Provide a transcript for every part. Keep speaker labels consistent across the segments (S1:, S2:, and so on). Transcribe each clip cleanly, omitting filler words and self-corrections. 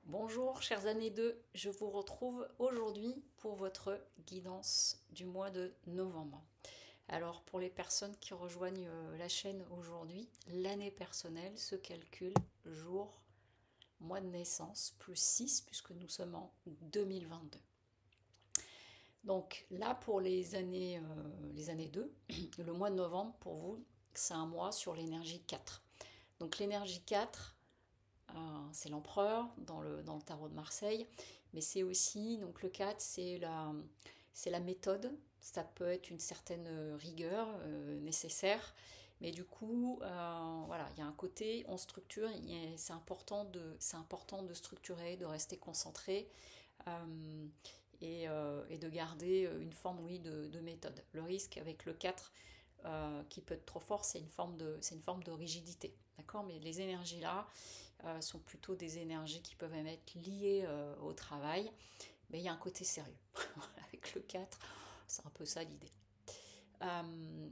S1: Bonjour chers années 2, je vous retrouve aujourd'hui pour votre guidance du mois de novembre. Alors pour les personnes qui rejoignent la chaîne aujourd'hui, l'année personnelle se calcule jour, mois de naissance, plus 6 puisque nous sommes en 2022. Donc là pour les années 2, le mois de novembre pour vous, c'est un mois sur l'énergie 4. Donc l'énergie 4, c'est l'empereur dans le tarot de Marseille, mais c'est aussi, donc le 4, c'est la méthode, ça peut être une certaine rigueur nécessaire, mais du coup, voilà, il y a un côté, on structure, c'est important de structurer, de rester concentré euh, et de garder une forme, oui, de méthode. Le risque avec le 4, qui peut être trop fort, c'est une forme de rigidité. D'accord. Mais les énergies là sont plutôt des énergies qui peuvent même être liées au travail. Mais il y a un côté sérieux. Avec le 4, c'est un peu ça l'idée.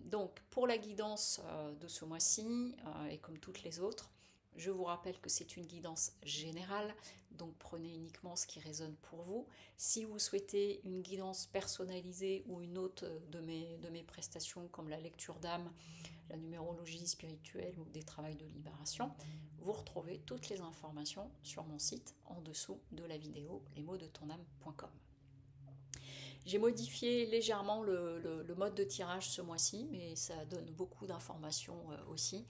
S1: Donc pour la guidance de ce mois-ci, et comme toutes les autres, je vous rappelle que c'est une guidance générale, donc prenez uniquement ce qui résonne pour vous. Si vous souhaitez une guidance personnalisée ou une autre de mes prestations comme la lecture d'âme, la numérologie spirituelle ou des travails de libération, vous retrouvez toutes les informations sur mon site en dessous de la vidéo lesmotsdetonâme.com. J'ai modifié légèrement le mode de tirage ce mois-ci, mais ça donne beaucoup d'informations aussi,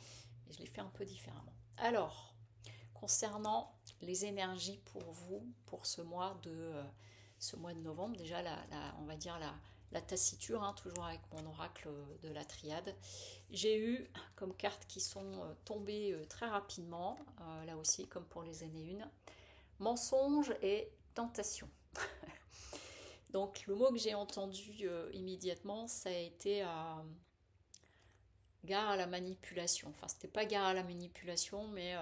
S1: et je l'ai fait un peu différemment. Alors, concernant les énergies pour vous, pour ce mois de novembre, déjà on va dire la tassiture, hein, toujours avec mon oracle de la triade. J'ai eu comme cartes qui sont tombées très rapidement, là aussi comme pour les années 1, mensonge et tentation. Donc le mot que j'ai entendu immédiatement, ça a été gare à la manipulation. Enfin, c'était pas gare à la manipulation, mais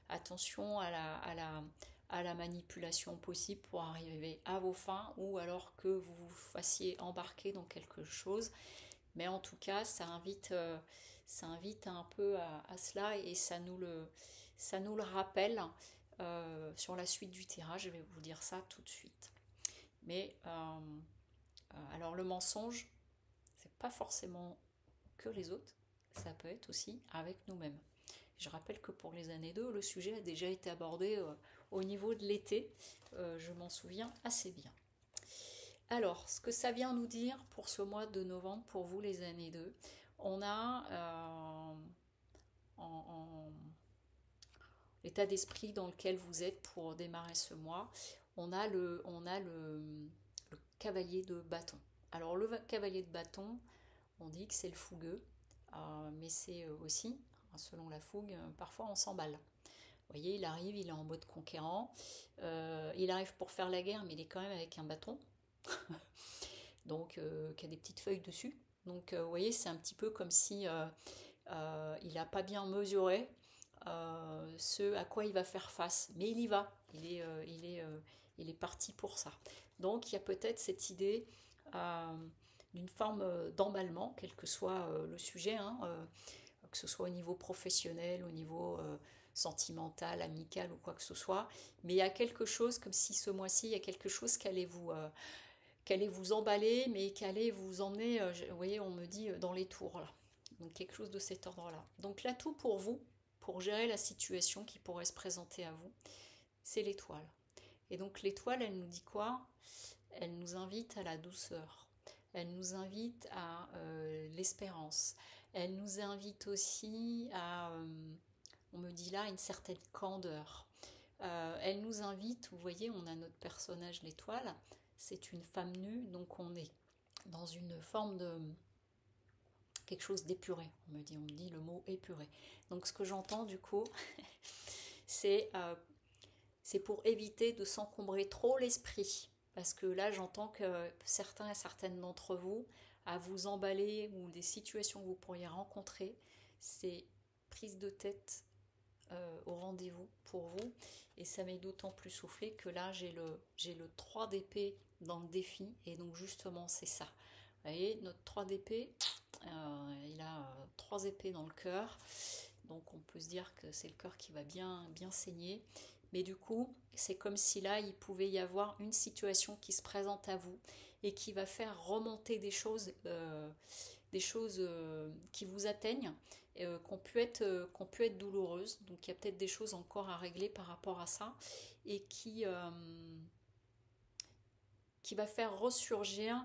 S1: attention à la manipulation possible pour arriver à vos fins ou alors que vous vous fassiez embarquer dans quelque chose. Mais en tout cas, ça invite un peu à cela et ça nous le rappelle sur la suite du tirage. Je vais vous dire ça tout de suite. Mais alors le mensonge, c'est pas forcément que les autres, ça peut être aussi avec nous-mêmes. Je rappelle que pour les années 2, le sujet a déjà été abordé au niveau de l'été, je m'en souviens assez bien. Alors, ce que ça vient nous dire pour ce mois de novembre, pour vous les années 2, on a en l'état d'esprit dans lequel vous êtes pour démarrer ce mois, on a le cavalier de bâton. Alors le cavalier de bâton, on dit que c'est le fougueux, mais c'est aussi, selon la fougue, parfois on s'emballe. Vous voyez, il arrive, il est en mode conquérant, il arrive pour faire la guerre, mais il est quand même avec un bâton, donc qui a des petites feuilles dessus. Donc vous voyez, c'est un petit peu comme si il n'a pas bien mesuré ce à quoi il va faire face. Mais il y va, il est parti pour ça. Donc il y a peut-être cette idée d'une forme d'emballement, quel que soit le sujet, hein, que ce soit au niveau professionnel, au niveau sentimental, amical ou quoi que ce soit. Mais il y a quelque chose, comme si ce mois-ci, il y a quelque chose qui allait vous emballer, mais qui allait vous emmener, vous voyez, on me dit, dans les tours, là. Donc quelque chose de cet ordre-là. Donc l'atout pour vous, pour gérer la situation qui pourrait se présenter à vous, c'est l'étoile. Et donc l'étoile, elle nous dit quoi? Elle nous invite à la douceur. Elle nous invite à l'espérance. Elle nous invite aussi à, on me dit là, une certaine candeur. Elle nous invite, vous voyez, on a notre personnage, l'étoile, c'est une femme nue, donc on est dans une forme de quelque chose d'épuré. On me dit le mot épuré. Donc ce que j'entends du coup, c'est pour éviter de s'encombrer trop l'esprit. Parce que là, j'entends que certains et certaines d'entre vous, à vous emballer ou des situations que vous pourriez rencontrer, c'est prise de tête au rendez-vous pour vous. Et ça m'est d'autant plus soufflé que là, j'ai le 3 d'épée dans le défi. Et donc justement, c'est ça. Vous voyez, notre 3 d'épée, il a 3 épées dans le cœur. Donc on peut se dire que c'est le cœur qui va bien, bien saigner. Mais du coup, c'est comme si là, il pouvait y avoir une situation qui se présente à vous et qui va faire remonter des choses qui vous atteignent, qu'on peut être douloureuses. Donc il y a peut-être des choses encore à régler par rapport à ça et qui va faire ressurgir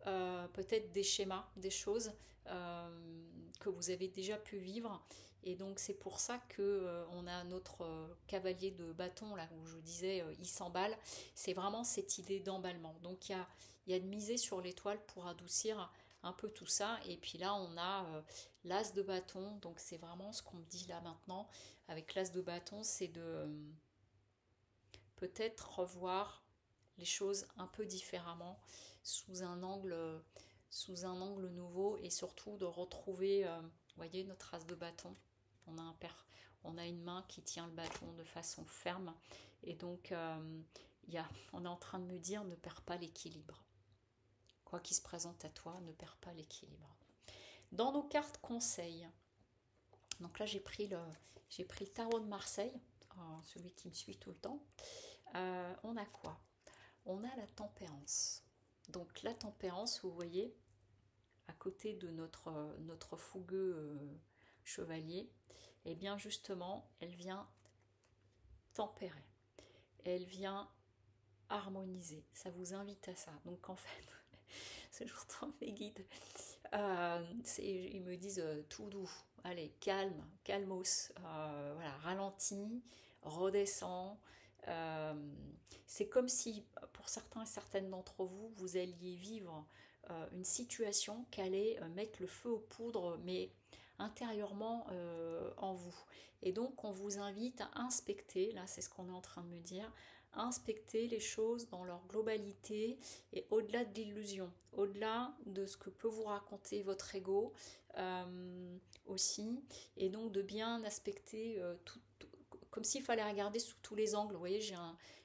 S1: peut-être des schémas, des choses que vous avez déjà pu vivre. Et donc c'est pour ça que on a notre cavalier de bâton là où je disais il s'emballe. C'est vraiment cette idée d'emballement. Donc il y a de miser sur l'étoile pour adoucir un peu tout ça. Et puis là on a l'as de bâton. Donc c'est vraiment ce qu'on me dit là maintenant avec l'as de bâton, c'est de peut-être revoir les choses un peu différemment sous un angle nouveau et surtout de retrouver, vous voyez, notre as de bâton. On a, on a une main qui tient le bâton de façon ferme et donc on est en train de me dire ne perds pas l'équilibre. Quoi qu'il se présente à toi, ne perds pas l'équilibre. Dans nos cartes conseils, donc là j'ai pris le tarot de Marseille, celui qui me suit tout le temps. On a quoi? On a la tempérance. Donc la tempérance, vous voyez, à côté de notre fougueux chevalier, et bien justement, elle vient tempérer. Elle vient harmoniser. Ça vous invite à ça. Donc en fait, c'est jour mes guides. Ils me disent tout doux. Allez, calme, calmos. Voilà, ralentis, redescends. C'est comme si, pour certains et certaines d'entre vous, vous alliez vivre une situation qui allait mettre le feu aux poudres, mais intérieurement en vous. Et donc, on vous invite à inspecter, là c'est ce qu'on est en train de me dire, inspecter les choses dans leur globalité et au-delà de l'illusion, au-delà de ce que peut vous raconter votre ego aussi, et donc de bien inspecter comme s'il fallait regarder sous tous les angles. Vous voyez,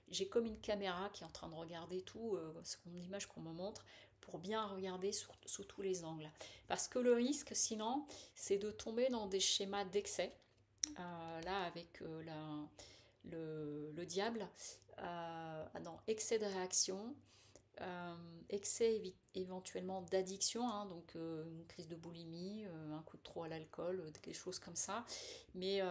S1: j'ai comme une caméra qui est en train de regarder tout, l'image qu'on me montre, pour bien regarder sous tous les angles. Parce que le risque, sinon, c'est de tomber dans des schémas d'excès. Là, avec le diable, dans excès de réaction, excès éventuellement d'addiction, hein, donc une crise de boulimie, un coup de trop à l'alcool, des choses comme ça, mais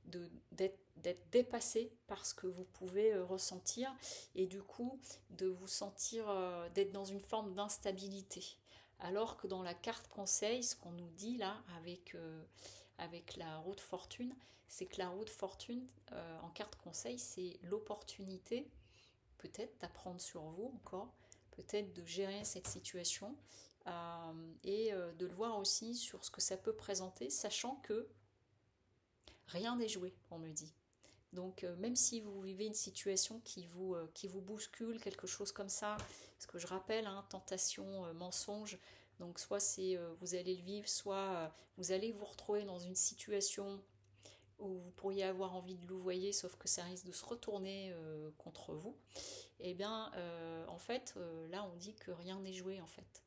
S1: d'être dépassé par ce que vous pouvez ressentir et du coup de vous sentir, d'être dans une forme d'instabilité. Alors que dans la carte conseil, ce qu'on nous dit là avec la roue de fortune, c'est que la roue de fortune en carte conseil, c'est l'opportunité peut-être d'apprendre sur vous encore, peut-être de gérer cette situation et de le voir aussi sur ce que ça peut présenter, sachant que rien n'est joué, on me dit. Donc même si vous vivez une situation qui vous bouscule, quelque chose comme ça, parce que je rappelle, hein, tentation, mensonge, donc soit c'est vous allez le vivre, soit vous allez vous retrouver dans une situation où vous pourriez avoir envie de louvoyer, sauf que ça risque de se retourner contre vous. Et bien, en fait, là, on dit que rien n'est joué, en fait.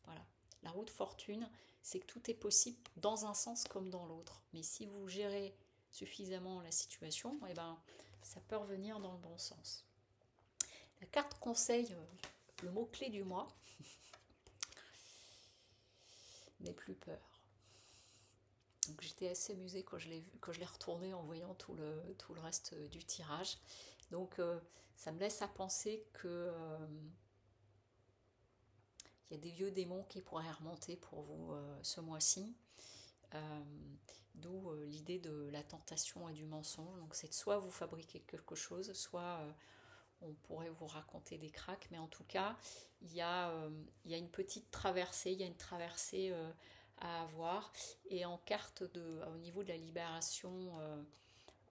S1: Voilà. La roue de fortune, c'est que tout est possible dans un sens comme dans l'autre. Mais si vous gérez suffisamment la situation, et ben, ça peut revenir dans le bon sens. La carte conseil, le mot-clé du mois, n'aie plus peur. Donc j'étais assez amusée quand je l'ai retourné en voyant tout le reste du tirage. Donc ça me laisse à penser que il y a des vieux démons qui pourraient remonter pour vous ce mois-ci. D'où l'idée de la tentation et du mensonge. Donc c'est soit vous fabriquez quelque chose, soit on pourrait vous raconter des cracks. Mais en tout cas, il y a une petite traversée, il y a une traversée à avoir. Et en carte au niveau de la libération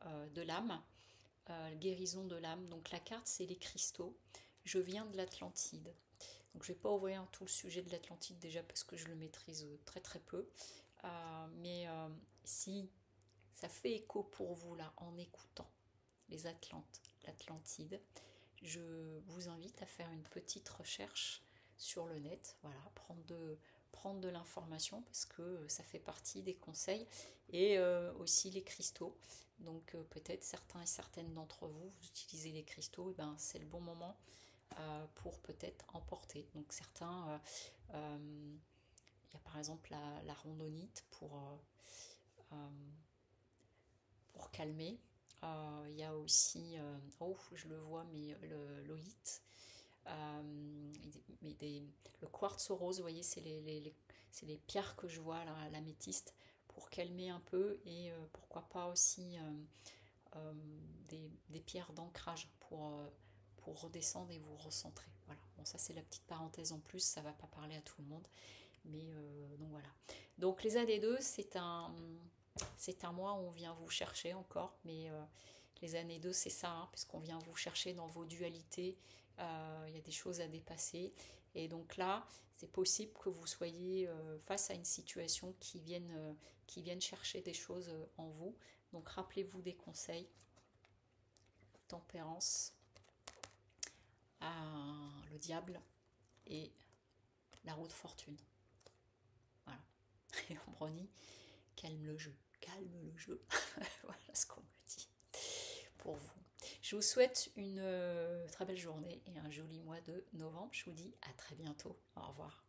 S1: de l'âme, guérison de l'âme. Donc la carte, c'est les cristaux. Je viens de l'Atlantide. Donc je ne vais pas ouvrir tout le sujet de l'Atlantide déjà parce que je le maîtrise très très peu. Mais si ça fait écho pour vous là en écoutant les Atlantes, l'Atlantide, je vous invite à faire une petite recherche sur le net, voilà, prendre de l'information parce que ça fait partie des conseils et aussi les cristaux. Donc peut-être certains et certaines d'entre vous, vous utilisez les cristaux, et ben, c'est le bon moment pour peut-être emporter. Donc certains, il y a par exemple la rondonite euh, pour calmer. Il y a aussi, oh je le vois, mais l'olite, mais le quartz rose, vous voyez, c'est les pierres que je vois, l'améthyste, pour calmer un peu, et pourquoi pas aussi euh, des pierres d'ancrage pour redescendre et vous recentrer. Voilà, bon ça c'est la petite parenthèse en plus, ça va pas parler à tout le monde, mais donc voilà. Donc les AD2, c'est un mois où on vient vous chercher encore, mais les années 2, c'est ça, hein, puisqu'on vient vous chercher dans vos dualités, il y a des choses à dépasser. Et donc là, c'est possible que vous soyez face à une situation qui vienne chercher des choses en vous. Donc rappelez-vous des conseils, tempérance, le diable et la roue de fortune. Voilà. Et Brony, calme le jeu, calme le jeu. Voilà ce qu'on me dit pour vous. Je vous souhaite une très belle journée et un joli mois de novembre. Je vous dis à très bientôt. Au revoir.